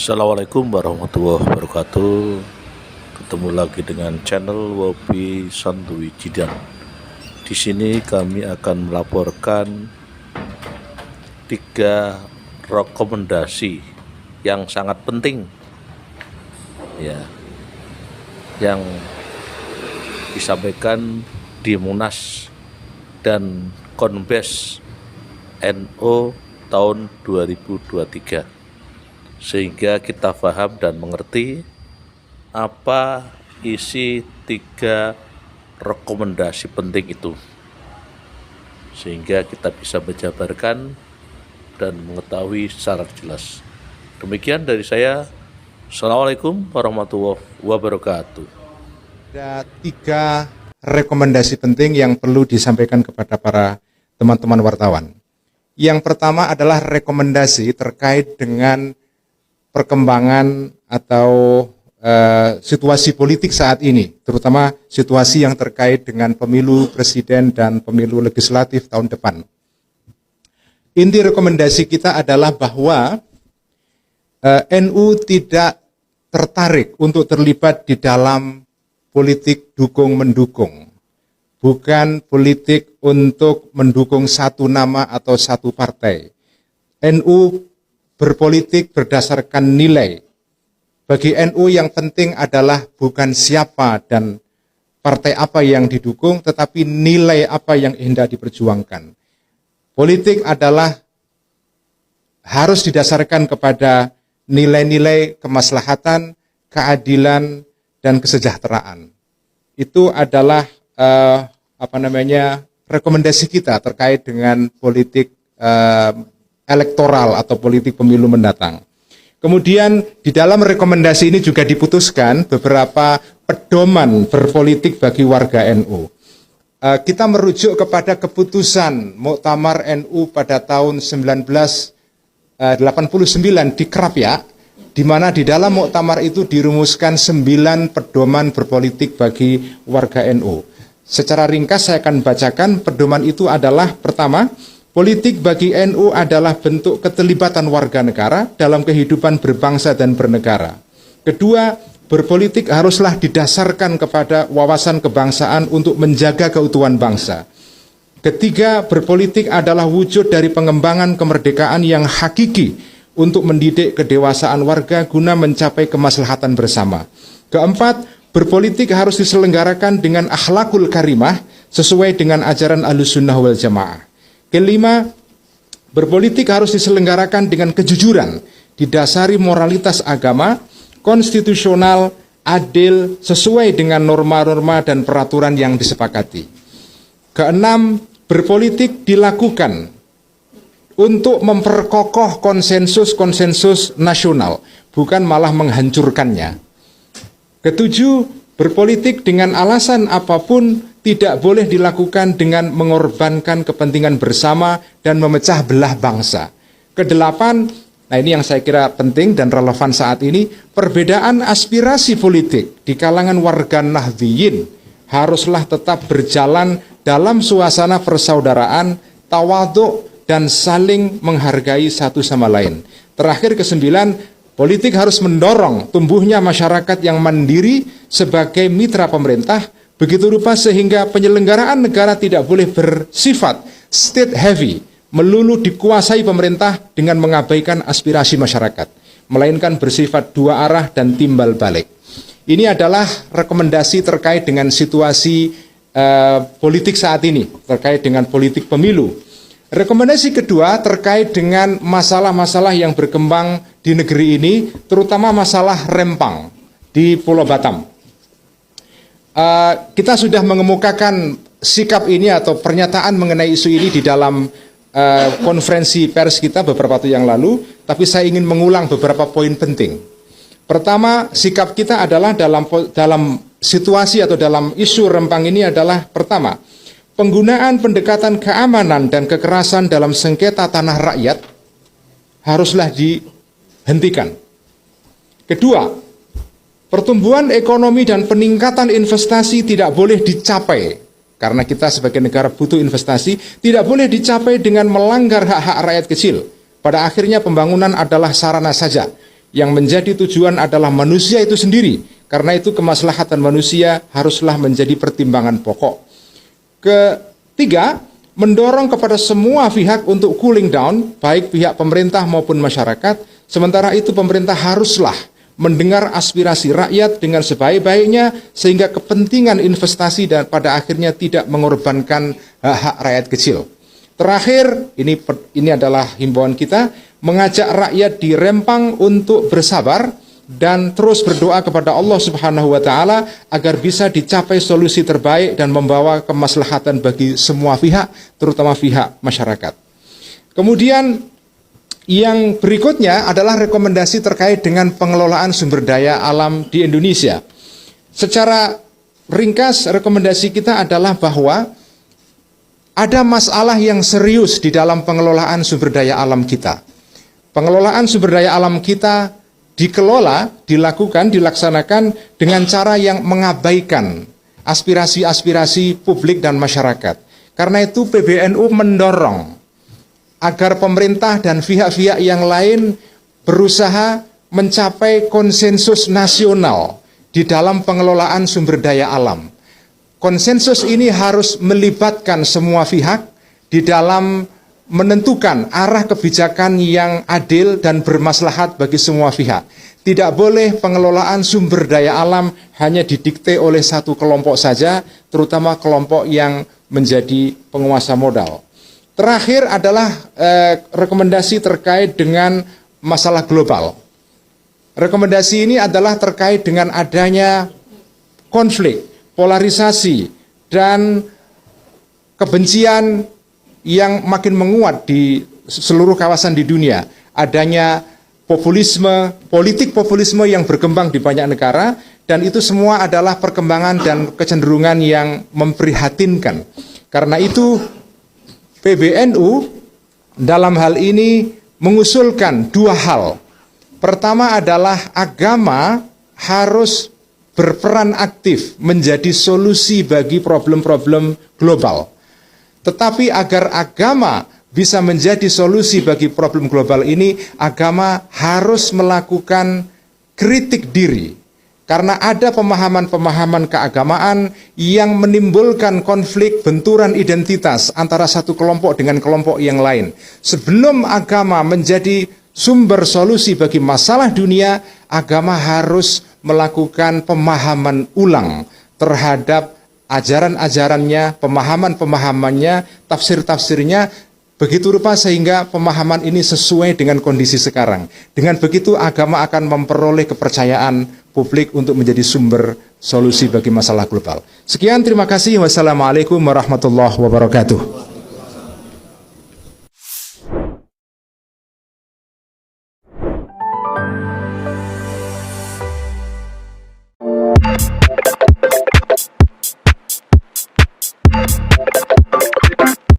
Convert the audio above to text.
Assalamualaikum warahmatullahi wabarakatuh. Ketemu lagi dengan channel Wopi Santuy Jidan. Di sini kami akan melaporkan 3 rekomendasi yang sangat penting, ya, yang disampaikan di Munas dan Konbes NU tahun 2023. Sehingga kita paham dan mengerti apa isi 3 rekomendasi penting itu, sehingga kita bisa menjabarkan dan mengetahui secara jelas. Demikian dari saya. Assalamualaikum warahmatullahi wabarakatuh. Ada 3 rekomendasi penting yang perlu disampaikan kepada para teman-teman wartawan. Yang pertama adalah rekomendasi terkait dengan perkembangan atau situasi politik saat ini, terutama situasi yang terkait dengan pemilu presiden dan pemilu legislatif tahun depan. Inti rekomendasi kita adalah bahwa NU tidak tertarik untuk terlibat di dalam politik dukung-mendukung, bukan politik untuk mendukung satu nama atau satu partai. NU berpolitik berdasarkan nilai. Bagi NU yang penting adalah bukan siapa dan partai apa yang didukung, tetapi nilai apa yang hendak diperjuangkan. Politik adalah harus didasarkan kepada nilai-nilai kemaslahatan, keadilan, dan kesejahteraan. Itu adalah rekomendasi kita terkait dengan politik elektoral atau politik pemilu mendatang. Kemudian di dalam rekomendasi ini juga diputuskan beberapa pedoman berpolitik bagi warga NU. Kita merujuk kepada keputusan Muktamar NU pada tahun 1989 di Krapyak, di mana di dalam muktamar itu dirumuskan 9 pedoman berpolitik bagi warga NU. Secara ringkas saya akan bacakan. Pedoman itu adalah: pertama, politik bagi NU adalah bentuk keterlibatan warga negara dalam kehidupan berbangsa dan bernegara. Kedua, berpolitik haruslah didasarkan kepada wawasan kebangsaan untuk menjaga keutuhan bangsa. Ketiga, berpolitik adalah wujud dari pengembangan kemerdekaan yang hakiki untuk mendidik kedewasaan warga guna mencapai kemaslahatan bersama. Keempat, berpolitik harus diselenggarakan dengan akhlakul karimah sesuai dengan ajaran Ahlussunnah wal Jamaah. Kelima, berpolitik harus diselenggarakan dengan kejujuran, didasari moralitas agama, konstitusional, adil, sesuai dengan norma-norma dan peraturan yang disepakati. Keenam, berpolitik dilakukan untuk memperkokoh konsensus-konsensus nasional, bukan malah menghancurkannya. Ketujuh, berpolitik dengan alasan apapun tidak boleh dilakukan dengan mengorbankan kepentingan bersama dan memecah belah bangsa. Kedelapan, nah ini yang saya kira penting dan relevan saat ini, perbedaan aspirasi politik di kalangan warga Nahdliyin haruslah tetap berjalan dalam suasana persaudaraan, tawadhu, dan saling menghargai satu sama lain. Terakhir, kesembilan, politik harus mendorong tumbuhnya masyarakat yang mandiri sebagai mitra pemerintah, begitu rupa sehingga penyelenggaraan negara tidak boleh bersifat state heavy, melulu dikuasai pemerintah dengan mengabaikan aspirasi masyarakat, melainkan bersifat dua arah dan timbal balik. Ini adalah rekomendasi terkait dengan situasi politik saat ini, terkait dengan politik pemilu. Rekomendasi kedua terkait dengan masalah-masalah yang berkembang di negeri ini, terutama masalah rempang di Pulau Batam. Kita sudah mengemukakan sikap ini atau pernyataan mengenai isu ini di dalam konferensi pers kita beberapa waktu yang lalu, tapi saya ingin mengulang beberapa poin penting. Pertama, sikap kita adalah dalam situasi atau dalam isu rempang ini adalah: pertama, penggunaan pendekatan keamanan dan kekerasan dalam sengketa tanah rakyat haruslah dihentikan. Kedua, pertumbuhan ekonomi dan peningkatan investasi tidak boleh dicapai, karena kita sebagai negara butuh investasi, tidak boleh dicapai dengan melanggar hak-hak rakyat kecil. Pada akhirnya pembangunan adalah sarana saja. Yang menjadi tujuan adalah manusia itu sendiri. Karena itu kemaslahatan manusia haruslah menjadi pertimbangan pokok. Ketiga, mendorong kepada semua pihak untuk cooling down, baik pihak pemerintah maupun masyarakat. Sementara itu pemerintah haruslah mendengar aspirasi rakyat dengan sebaik-baiknya sehingga kepentingan investasi dan pada akhirnya tidak mengorbankan hak-hak rakyat kecil. Terakhir, ini adalah himbauan kita, mengajak rakyat di Rempang untuk bersabar dan terus berdoa kepada Allah Subhanahu wa taala agar bisa dicapai solusi terbaik dan membawa kemaslahatan bagi semua pihak, terutama pihak masyarakat. Kemudian yang berikutnya adalah rekomendasi terkait dengan pengelolaan sumber daya alam di Indonesia. Secara ringkas, rekomendasi kita adalah bahwa ada masalah yang serius di dalam pengelolaan sumber daya alam kita. Pengelolaan sumber daya alam kita dilaksanakan dengan cara yang mengabaikan aspirasi-aspirasi publik dan masyarakat. Karena itu PBNU mendorong agar pemerintah dan pihak-pihak yang lain berusaha mencapai konsensus nasional di dalam pengelolaan sumber daya alam. Konsensus ini harus melibatkan semua pihak di dalam menentukan arah kebijakan yang adil dan bermaslahat bagi semua pihak. Tidak boleh pengelolaan sumber daya alam hanya didikte oleh satu kelompok saja, terutama kelompok yang menjadi penguasa modal. Terakhir adalah rekomendasi terkait dengan masalah global. Rekomendasi ini adalah terkait dengan adanya konflik, polarisasi, dan kebencian yang makin menguat di seluruh kawasan di dunia. Adanya populisme, politik populisme yang berkembang di banyak negara, dan itu semua adalah perkembangan dan kecenderungan yang memprihatinkan. Karena itu PBNU dalam hal ini mengusulkan dua hal. Pertama adalah agama harus berperan aktif menjadi solusi bagi problem-problem global. Tetapi agar agama bisa menjadi solusi bagi problem global ini, agama harus melakukan kritik diri. Karena ada pemahaman-pemahaman keagamaan yang menimbulkan konflik benturan identitas antara satu kelompok dengan kelompok yang lain. Sebelum agama menjadi sumber solusi bagi masalah dunia, agama harus melakukan pemahaman ulang terhadap ajaran-ajarannya, pemahaman-pemahamannya, tafsir-tafsirnya, begitu rupa sehingga pemahaman ini sesuai dengan kondisi sekarang. Dengan begitu agama akan memperoleh kepercayaan publik untuk menjadi sumber solusi bagi masalah global. Sekian, terima kasih. Wassalamualaikum warahmatullahi wabarakatuh.